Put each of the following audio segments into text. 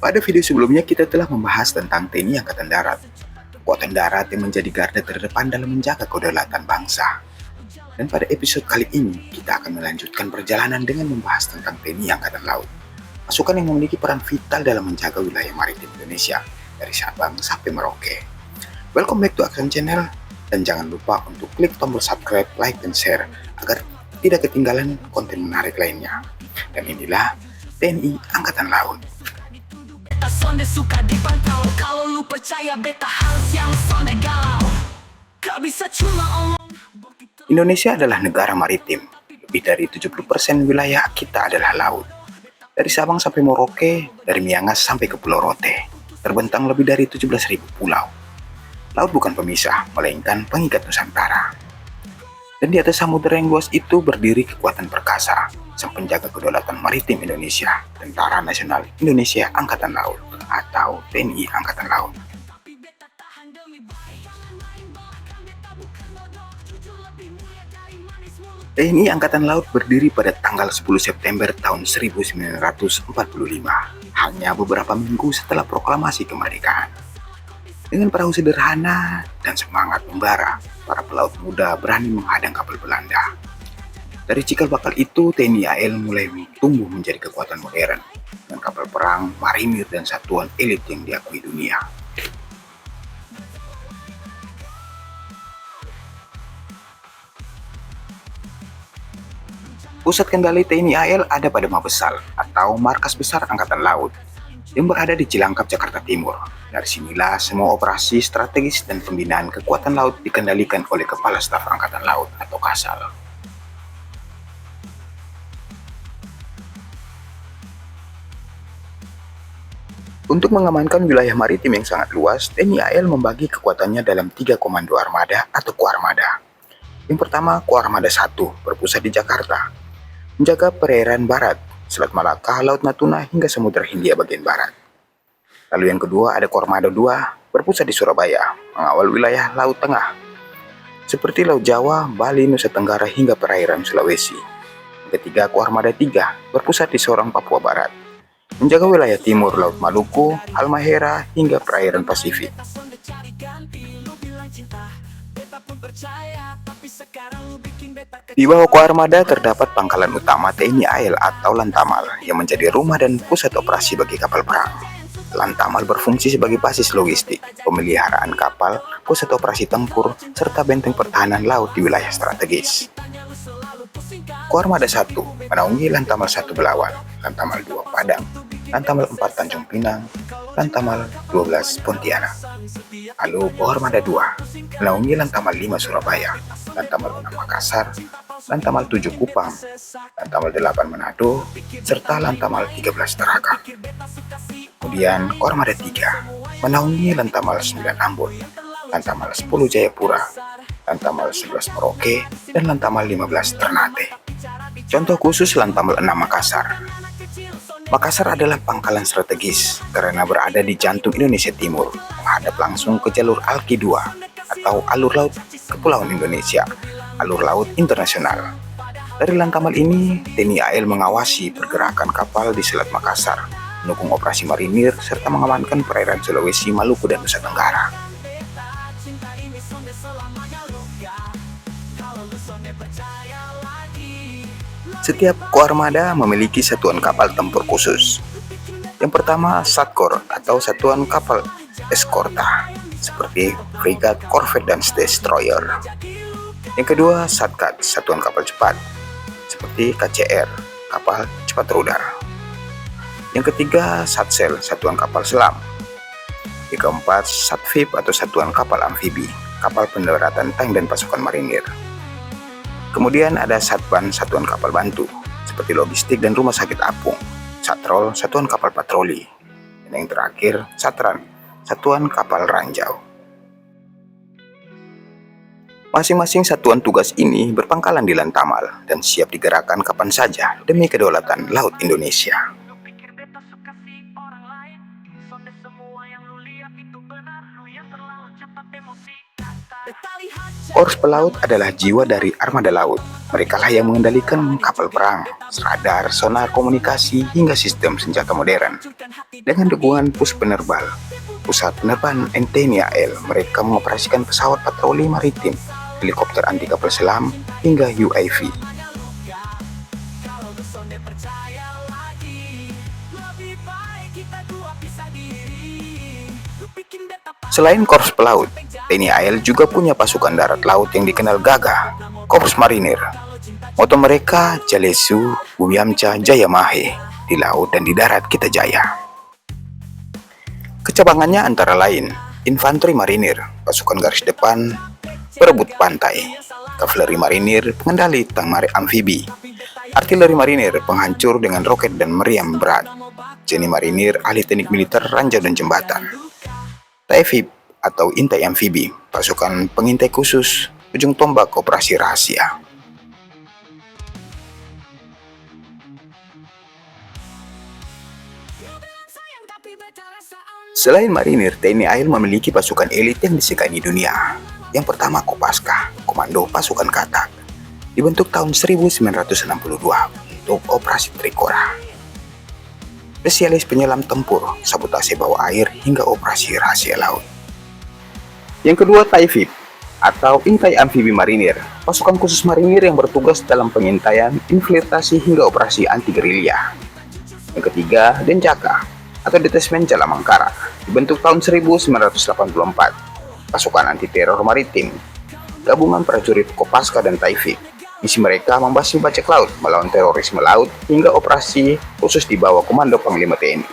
Pada video sebelumnya kita telah membahas tentang TNI Angkatan Darat, kekuatan darat yang menjadi garda terdepan dalam menjaga kedaulatan bangsa. Dan pada episode kali ini, kita akan melanjutkan perjalanan dengan membahas tentang TNI Angkatan Laut, pasukan yang memiliki peran vital dalam menjaga wilayah maritim Indonesia, dari Sabang sampai Merauke. Welcome back to Action Channel, dan jangan lupa untuk klik tombol subscribe, like, dan share, agar tidak ketinggalan konten menarik lainnya. Dan inilah TNI Angkatan Laut. Sonde suka dipantau, kalau lu percaya beta harus yang sonde galau. Gak bisa cuma omong. Indonesia adalah negara maritim. Lebih dari 70% wilayah kita adalah laut. Dari Sabang sampai Merauke, dari Miangas sampai ke Pulau Rote, terbentang lebih dari 17.000 pulau. Laut bukan pemisah, melainkan pengikat Nusantara. Dan di atas samudera yang luas itu berdiri kekuatan perkasa, sang penjaga kedaulatan maritim Indonesia, Tentara Nasional Indonesia Angkatan Laut atau TNI Angkatan Laut. TNI Angkatan Laut berdiri pada tanggal 10 September tahun 1945, hanya beberapa minggu setelah proklamasi kemerdekaan. Dengan perahu sederhana dan semangat membara, para pelaut muda berani menghadang kapal Belanda. Dari cikal bakal itu, TNI AL mulai tumbuh menjadi kekuatan modern, dengan kapal perang, marinir, dan satuan elit yang diakui dunia. Pusat kendali TNI AL ada pada Mabesal atau Markas Besar Angkatan Laut yang berada di Cilangkap, Jakarta Timur. Dari sinilah semua operasi strategis dan pembinaan kekuatan laut dikendalikan oleh Kepala Staf Angkatan Laut atau Kasal. Untuk mengamankan wilayah maritim yang sangat luas, TNI AL membagi kekuatannya dalam 3 komando armada atau Koarmada. Yang pertama, Koarmada 1 berpusat di Jakarta, menjaga perairan barat, Selat Malaka, Laut Natuna, hingga Samudra Hindia bagian barat. Lalu yang kedua ada Koarmada 2 berpusat di Surabaya, mengawal wilayah Laut Tengah, seperti Laut Jawa, Bali, Nusa Tenggara, hingga perairan Sulawesi. Yang ketiga, Koarmada 3 berpusat di Sorong, Papua Barat, menjaga wilayah timur Laut Maluku, Halmahera, hingga perairan Pasifik. Di bawah Koarmada terdapat pangkalan utama TNI AL atau Lantamal yang menjadi rumah dan pusat operasi bagi kapal perang. Lantamal berfungsi sebagai basis logistik, pemeliharaan kapal, pusat operasi tempur, serta benteng pertahanan laut di wilayah strategis. Koarmada 1 menaungi Lantamal 1 Belawan, Lantamal 2 Padang, Lantamal 4 Tanjung Pinang, Lantamal 12 Pontianak. Lalu Koarmada 2 menaungi Lantamal 5 Surabaya, Lantamal 6 Makassar, Lantamal 7 Kupang, Lantamal 8 Manado, serta Lantamal 13 Tarakan. Kemudian Koarmada 3 menaungi Lantamal 9 Ambon, Lantamal 10 Jayapura, Lantamal 11 Merauke, dan Lantamal 15 Ternate. Contoh khusus Lantamal 6 Makassar. Makassar adalah pangkalan strategis karena berada di jantung Indonesia Timur, menghadap langsung ke jalur Alki 2 atau alur laut Kepulauan Indonesia, alur laut internasional. Dari Lantamal ini, TNI AL mengawasi pergerakan kapal di Selat Makassar, mendukung operasi marinir, serta mengamankan perairan Sulawesi, Maluku, dan Nusa Tenggara. Setiap koarmada memiliki satuan kapal tempur khusus. Yang pertama, Satkor atau Satuan Kapal Eskorta, seperti frigat, korvet, dan destroyer. Yang kedua, Satkat, Satuan Kapal Cepat, seperti KCR, kapal cepat rudal. Yang ketiga, Satsel, Satuan Kapal Selam. Yang keempat, Satvip atau Satuan Kapal Amfibi, kapal pendaratan tank dan pasukan marinir. Kemudian ada Satban, Satuan Kapal Bantu, seperti logistik dan rumah sakit apung. Satrol, Satuan Kapal Patroli. Dan yang terakhir, Satran, Satuan Kapal Ranjau. Masing-masing satuan tugas ini berpangkalan di Lantamal dan siap digerakkan kapan saja demi kedaulatan Laut Indonesia. Korps Pelaut adalah jiwa dari armada laut. Mereka lah yang mengendalikan kapal perang, radar, sonar komunikasi, hingga sistem senjata modern. Dengan dukungan Pusat Penerbangan TNI AL, mereka mengoperasikan pesawat patroli maritim, helikopter anti kapal selam, hingga UAV. Selain Korps Pelaut, TNI AL juga punya pasukan darat laut yang dikenal gagah, Korps Marinir. Moto mereka Jalesu, Buyamca, Jayamahe, di laut dan di darat kita jaya. Kecabangannya antara lain, Infanteri Marinir, pasukan garis depan, perebut pantai, Kavaleri Marinir, pengendali tank amfibi, Artileri Marinir, penghancur dengan roket dan meriam berat, Jeni Marinir, ahli teknik militer ranjau dan jembatan, TAIFIB atau Intai Amfibi, pasukan pengintai khusus, ujung tombak operasi rahasia. Selain Marinir, TNI AL memiliki pasukan elit yang disegani dunia. Yang pertama Kopaska, Komando Pasukan Katak, dibentuk tahun 1962 untuk Operasi Trikora. Spesialis penyelam tempur, sabotase bawah air, hingga operasi rahasia laut. Yang kedua TAIFIB atau Intai Amfibi Marinir, pasukan khusus marinir yang bertugas dalam pengintaian, infiltrasi, hingga operasi anti-gerilya. Yang ketiga Denjaka atau Detesmen Jalamangkara, dibentuk tahun 1984. Pasukan anti-teror maritim, gabungan prajurit Kopaska dan TAIFIB. Misi mereka membasmi bajak laut, melawan terorisme laut, hingga operasi khusus di bawah komando Panglima TNI.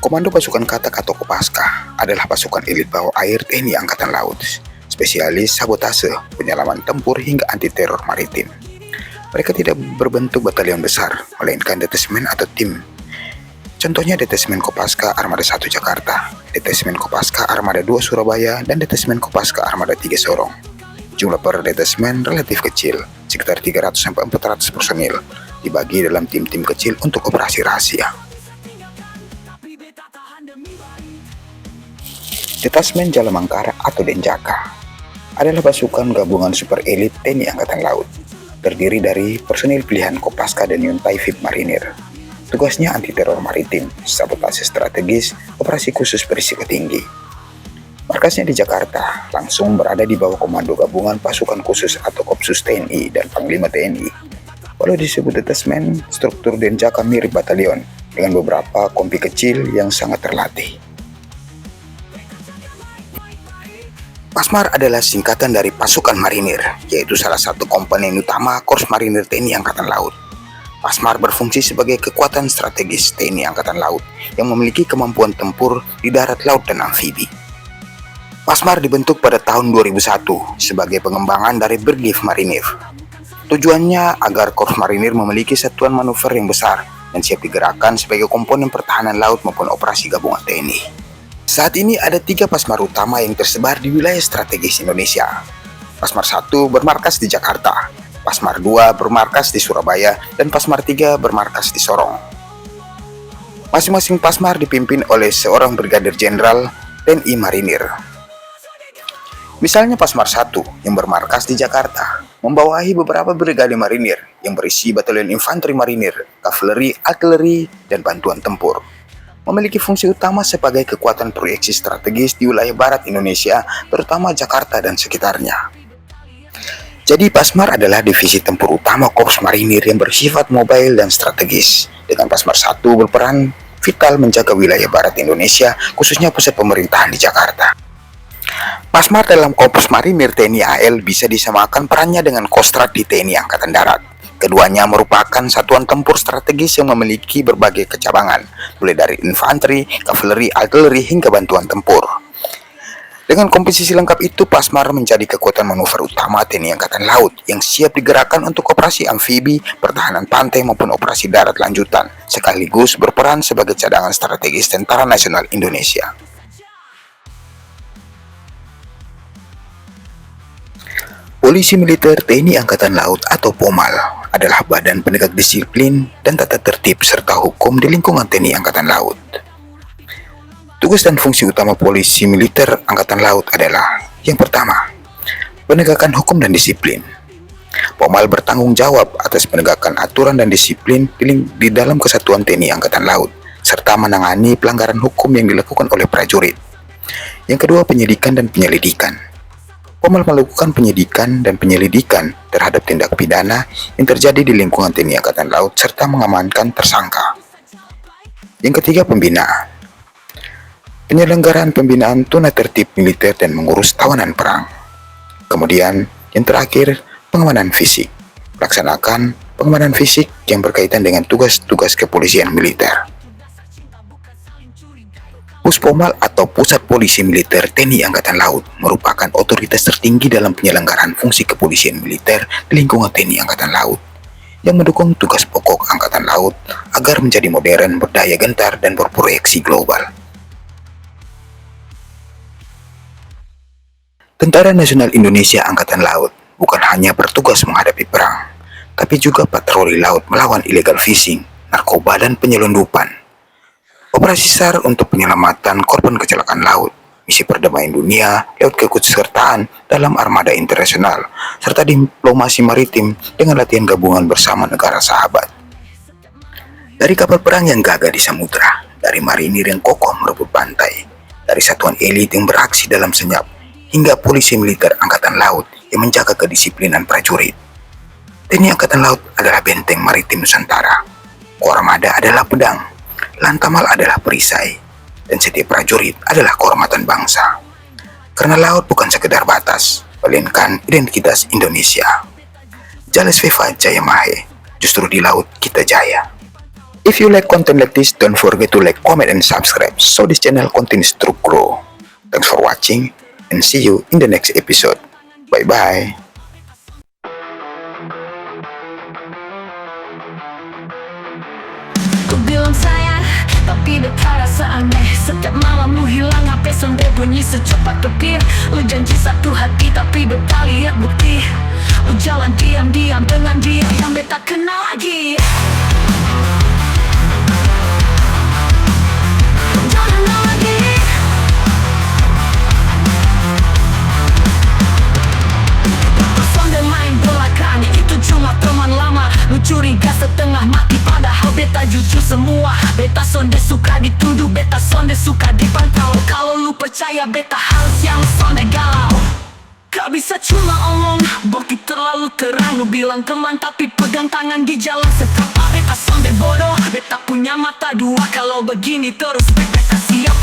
Komando Pasukan Katak atau Kopaska adalah pasukan elit bawah air TNI Angkatan Laut, spesialis sabotase, penyelaman tempur, hingga anti-teror maritim. Mereka tidak berbentuk batalion besar, melainkan detesmen atau tim. Contohnya Detesmen Kopaska Armada 1 Jakarta, Detesmen Kopaska Armada 2 Surabaya, dan Detesmen Kopaska Armada 3 Sorong. Jumlah per detesmen relatif kecil, sekitar 300-400 personil, dibagi dalam tim-tim kecil untuk operasi rahasia. Detasmen Jalamangkara atau Denjaka adalah pasukan gabungan super elit TNI Angkatan Laut, terdiri dari personil pilihan Kopaska dan TAIFIB Marinir. Tugasnya anti-teror maritim, sabotase strategis, operasi khusus berisiko tinggi. Markasnya di Jakarta, langsung berada di bawah komando gabungan pasukan khusus atau Kopsus TNI dan Panglima TNI. Walau disebut detesmen, struktur Denjaka mirip batalion, dengan beberapa kompi kecil yang sangat terlatih. Pasmar adalah singkatan dari pasukan marinir, yaitu salah satu komponen utama Korps Marinir TNI Angkatan Laut. Pasmar berfungsi sebagai kekuatan strategis TNI Angkatan Laut yang memiliki kemampuan tempur di darat, laut, dan amfibi. Pasmar dibentuk pada tahun 2001 sebagai pengembangan dari Brigif Marinir. Tujuannya agar Korps Marinir memiliki satuan manuver yang besar dan siap digerakkan sebagai komponen pertahanan laut maupun operasi gabungan TNI. Saat ini ada 3 Pasmar utama yang tersebar di wilayah strategis Indonesia. Pasmar 1 bermarkas di Jakarta, Pasmar 2 bermarkas di Surabaya, dan Pasmar 3 bermarkas di Sorong. Masing-masing Pasmar dipimpin oleh seorang Brigadir Jenderal TNI Marinir. Misalnya Pasmar 1 yang bermarkas di Jakarta, membawahi beberapa brigade marinir yang berisi batalion infanteri marinir, kavaleri, artileri, dan bantuan tempur. Memiliki fungsi utama sebagai kekuatan proyeksi strategis di wilayah barat Indonesia, terutama Jakarta dan sekitarnya. Jadi Pasmar adalah divisi tempur utama Korps Marinir yang bersifat mobile dan strategis, dengan Pasmar 1 berperan vital menjaga wilayah barat Indonesia, khususnya pusat pemerintahan di Jakarta. Pasmar dalam Korps Marinir TNI AL bisa disamakan perannya dengan Kostrad di TNI Angkatan Darat. Keduanya merupakan satuan tempur strategis yang memiliki berbagai kecabangan, mulai dari infanteri, kavaleri, artileri, hingga bantuan tempur. Dengan komposisi lengkap itu, Pasmar menjadi kekuatan manuver utama TNI Angkatan Laut yang siap digerakkan untuk operasi amfibi, pertahanan pantai maupun operasi darat lanjutan, sekaligus berperan sebagai cadangan strategis Tentara Nasional Indonesia. Polisi Militer TNI Angkatan Laut atau POMAL adalah badan penegak disiplin dan tata tertib serta hukum di lingkungan TNI Angkatan Laut. Tugas dan fungsi utama polisi militer Angkatan Laut adalah: yang pertama, penegakan hukum dan disiplin. Pomal bertanggung jawab atas penegakan aturan dan disiplin di dalam Kesatuan TNI Angkatan Laut, serta menangani pelanggaran hukum yang dilakukan oleh prajurit. Yang kedua, penyidikan dan penyelidikan. Pomal melakukan penyidikan dan penyelidikan terhadap tindak pidana yang terjadi di lingkungan TNI Angkatan Laut serta mengamankan tersangka. Yang ketiga, pembinaan. Penyelenggaraan pembinaan tuna tertib militer dan mengurus tawanan perang. Kemudian, yang terakhir, pengamanan fisik. Melaksanakan pengamanan fisik yang berkaitan dengan tugas-tugas kepolisian militer. Puspomal atau Pusat Polisi Militer TNI Angkatan Laut merupakan otoritas tertinggi dalam penyelenggaraan fungsi kepolisian militer di lingkungan TNI Angkatan Laut yang mendukung tugas pokok Angkatan Laut agar menjadi modern, berdaya gentar, dan berproyeksi global. Tentara Nasional Indonesia Angkatan Laut bukan hanya bertugas menghadapi perang, tapi juga patroli laut melawan illegal fishing, narkoba, dan penyelundupan. Operasi SAR untuk penyelamatan korban kecelakaan laut, misi perdamaian dunia lewat keikutsertaan dalam armada internasional, serta diplomasi maritim dengan latihan gabungan bersama negara sahabat. Dari kapal perang yang gagah di samudra, dari marinir yang kokoh merebut pantai, dari satuan elit yang beraksi dalam senyap, hingga polisi militer Angkatan Laut yang menjaga kedisiplinan prajurit. TNI Angkatan Laut adalah benteng maritim Nusantara. Koarmada adalah pedang, Lantamal adalah perisai, dan setiap prajurit adalah kehormatan bangsa. Karena laut bukan sekedar batas, melainkan identitas Indonesia. Jales Viva Jaya Mahe, justru di laut kita jaya. If you like content like this, don't forget to like, comment, and subscribe so this channel continues to grow. Thanks for watching, and see you in the next episode. Bye-bye. Ku bilang sayang, tapi beta rasa aneh. Setiap malam lu hilang, HP sonde bunyi secepat petir. Lu janji satu hati, tapi beta lihat bukti. Lu jalan diam-diam dengan dia yang beta kenal lagi. Jangan kenal lagi. Sonde main belakang, itu cuma teman lama. Lu curiga setengah mati, padahal beta jujur semua. Beta sonde suka dituduh, beta sonde suka dipantau. Kalau lu percaya beta harus yang sonde galau. Gak bisa cuma omong, bukti terlalu terang. Lu bilang teman tapi pegang tangan di jalan setelah beta sonde bodoh. Beta punya mata dua, kalau begini terus beta siap